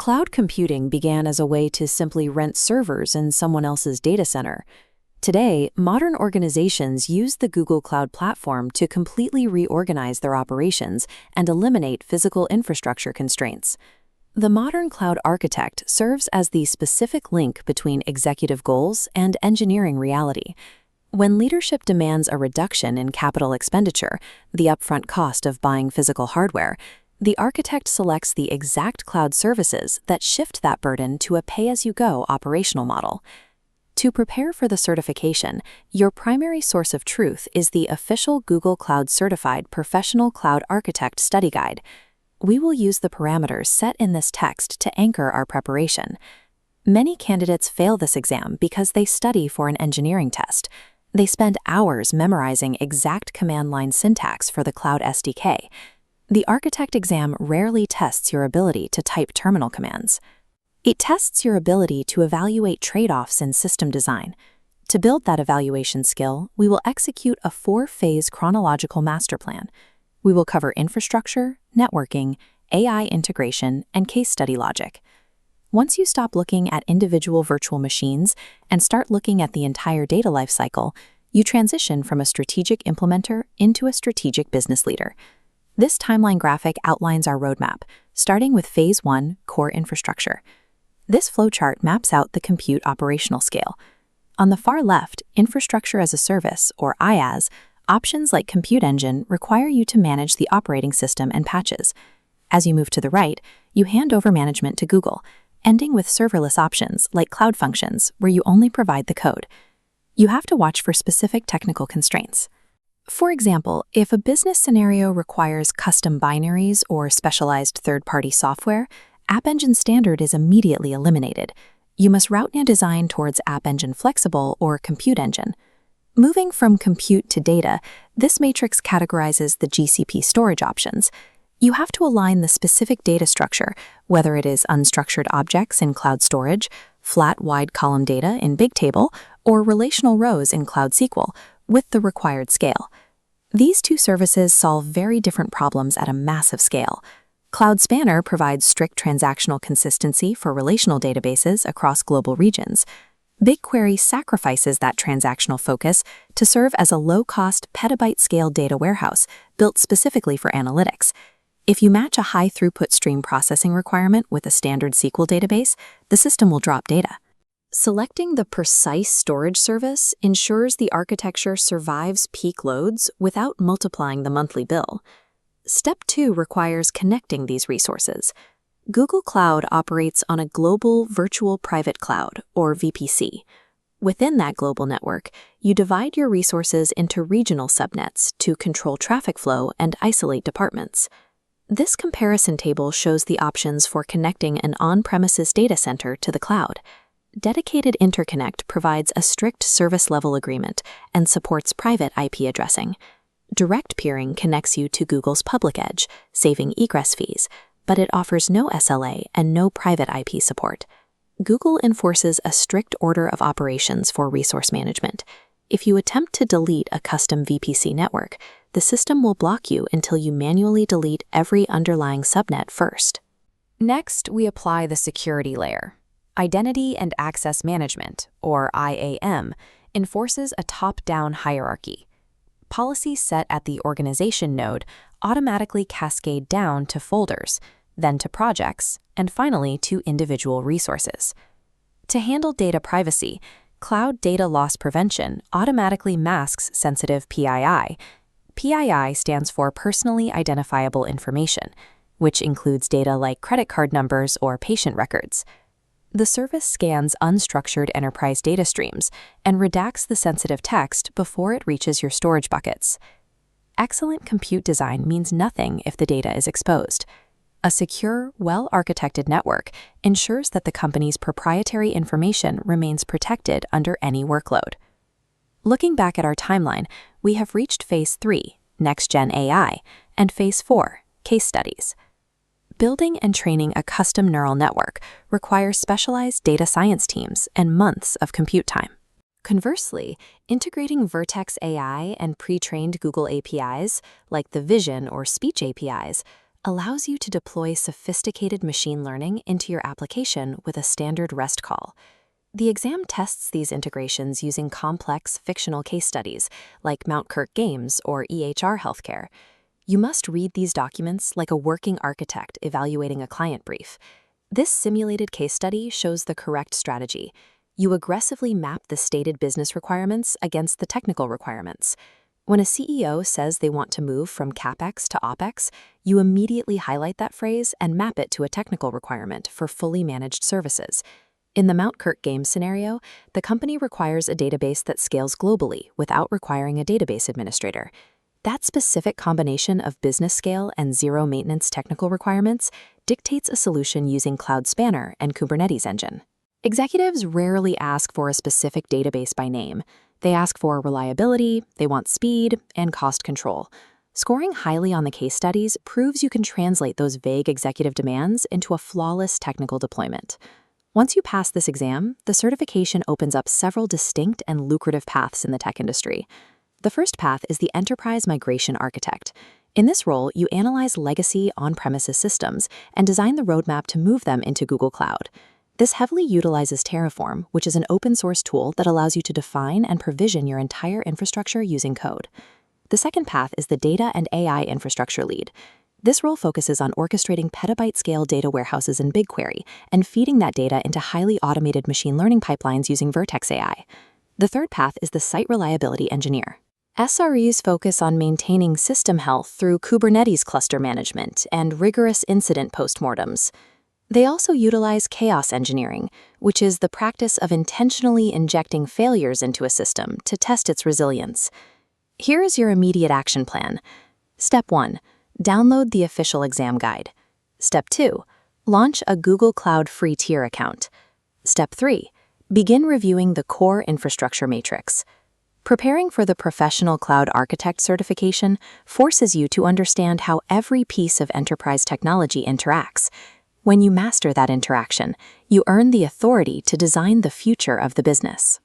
Cloud computing began as a way to simply rent servers in someone else's data center. Today, modern organizations use the Google Cloud Platform to completely reorganize their operations and eliminate physical infrastructure constraints. The modern cloud architect serves as the specific link between executive goals and engineering reality. When leadership demands a reduction in capital expenditure, the upfront cost of buying physical hardware, the architect selects the exact cloud services that shift that burden to a pay-as-you-go operational model. To prepare for the certification, your primary source of truth is the official Google Cloud Certified Professional Cloud Architect Study Guide. We will use the parameters set in this text to anchor our preparation. Many candidates fail this exam because they study for an engineering test. They spend hours memorizing exact command line syntax for the Cloud SDK. The architect exam rarely tests your ability to type terminal commands. It tests your ability to evaluate trade-offs in system design. To build that evaluation skill, we will execute a 4-phase chronological master plan. We will cover infrastructure, networking, AI integration, and case study logic. Once you stop looking at individual virtual machines and start looking at the entire data lifecycle, you transition from a strategic implementer into a strategic business leader. This timeline graphic outlines our roadmap, starting with Phase 1, Core Infrastructure. This flowchart maps out the compute operational scale. On the far left, Infrastructure as a Service, or IaaS, options like Compute Engine require you to manage the operating system and patches. As you move to the right, you hand over management to Google, ending with serverless options like Cloud Functions, where you only provide the code. You have to watch for specific technical constraints. For example, if a business scenario requires custom binaries or specialized third-party software, App Engine Standard is immediately eliminated. You must route your design towards App Engine Flexible or Compute Engine. Moving from compute to data, this matrix categorizes the GCP storage options. You have to align the specific data structure, whether it is unstructured objects in Cloud Storage, flat wide column data in Bigtable, or relational rows in Cloud SQL, with the required scale. These two services solve very different problems at a massive scale. Cloud Spanner provides strict transactional consistency for relational databases across global regions. BigQuery sacrifices that transactional focus to serve as a low-cost petabyte-scale data warehouse built specifically for analytics. If you match a high-throughput stream processing requirement with a standard SQL database, the system will drop data. Selecting the precise storage service ensures the architecture survives peak loads without multiplying the monthly bill. Step 2 requires connecting these resources. Google Cloud operates on a global virtual private cloud, or VPC. Within that global network, you divide your resources into regional subnets to control traffic flow and isolate departments. This comparison table shows the options for connecting an on-premises data center to the cloud. Dedicated Interconnect provides a strict service-level agreement and supports private IP addressing. Direct peering connects you to Google's public edge, saving egress fees, but it offers no SLA and no private IP support. Google enforces a strict order of operations for resource management. If you attempt to delete a custom VPC network, the system will block you until you manually delete every underlying subnet first. Next, we apply the security layer. Identity and Access Management, or IAM, enforces a top-down hierarchy. Policies set at the organization node automatically cascade down to folders, then to projects, and finally to individual resources. To handle data privacy, Cloud Data Loss Prevention automatically masks sensitive PII. PII stands for Personally Identifiable Information, which includes data like credit card numbers or patient records. The service scans unstructured enterprise data streams and redacts the sensitive text before it reaches your storage buckets. Excellent compute design means nothing if the data is exposed. A secure, well-architected network ensures that the company's proprietary information remains protected under any workload. Looking back at our timeline, we have reached Phase 3, Next-Gen AI, and Phase 4, Case Studies. Building and training a custom neural network requires specialized data science teams and months of compute time. Conversely, integrating Vertex AI and pre-trained Google APIs, like the Vision or Speech APIs, allows you to deploy sophisticated machine learning into your application with a standard REST call. The exam tests these integrations using complex fictional case studies like Mount Kirk Games or EHR Healthcare. You must read these documents like a working architect evaluating a client brief. This simulated case study shows the correct strategy. You aggressively map the stated business requirements against the technical requirements. When a CEO says they want to move from CapEx to OpEx, you immediately highlight that phrase and map it to a technical requirement for fully managed services. In the Mount Kirk Games scenario, the company requires a database that scales globally without requiring a database administrator. That specific combination of business scale and zero-maintenance technical requirements dictates a solution using Cloud Spanner and Kubernetes Engine. Executives rarely ask for a specific database by name. They ask for reliability, they want speed, and cost control. Scoring highly on the case studies proves you can translate those vague executive demands into a flawless technical deployment. Once you pass this exam, the certification opens up several distinct and lucrative paths in the tech industry. The first path is the Enterprise Migration Architect. In this role, you analyze legacy on-premises systems and design the roadmap to move them into Google Cloud. This heavily utilizes Terraform, which is an open-source tool that allows you to define and provision your entire infrastructure using code. The second path is the Data and AI Infrastructure Lead. This role focuses on orchestrating petabyte-scale data warehouses in BigQuery and feeding that data into highly automated machine learning pipelines using Vertex AI. The third path is the Site Reliability Engineer. SREs focus on maintaining system health through Kubernetes cluster management and rigorous incident postmortems. They also utilize chaos engineering, which is the practice of intentionally injecting failures into a system to test its resilience. Here is your immediate action plan. Step 1. Download the official exam guide. Step 2. Launch a Google Cloud free tier account. Step 3. Begin reviewing the core infrastructure matrix. Preparing for the Professional Cloud Architect certification forces you to understand how every piece of enterprise technology interacts. When you master that interaction, you earn the authority to design the future of the business.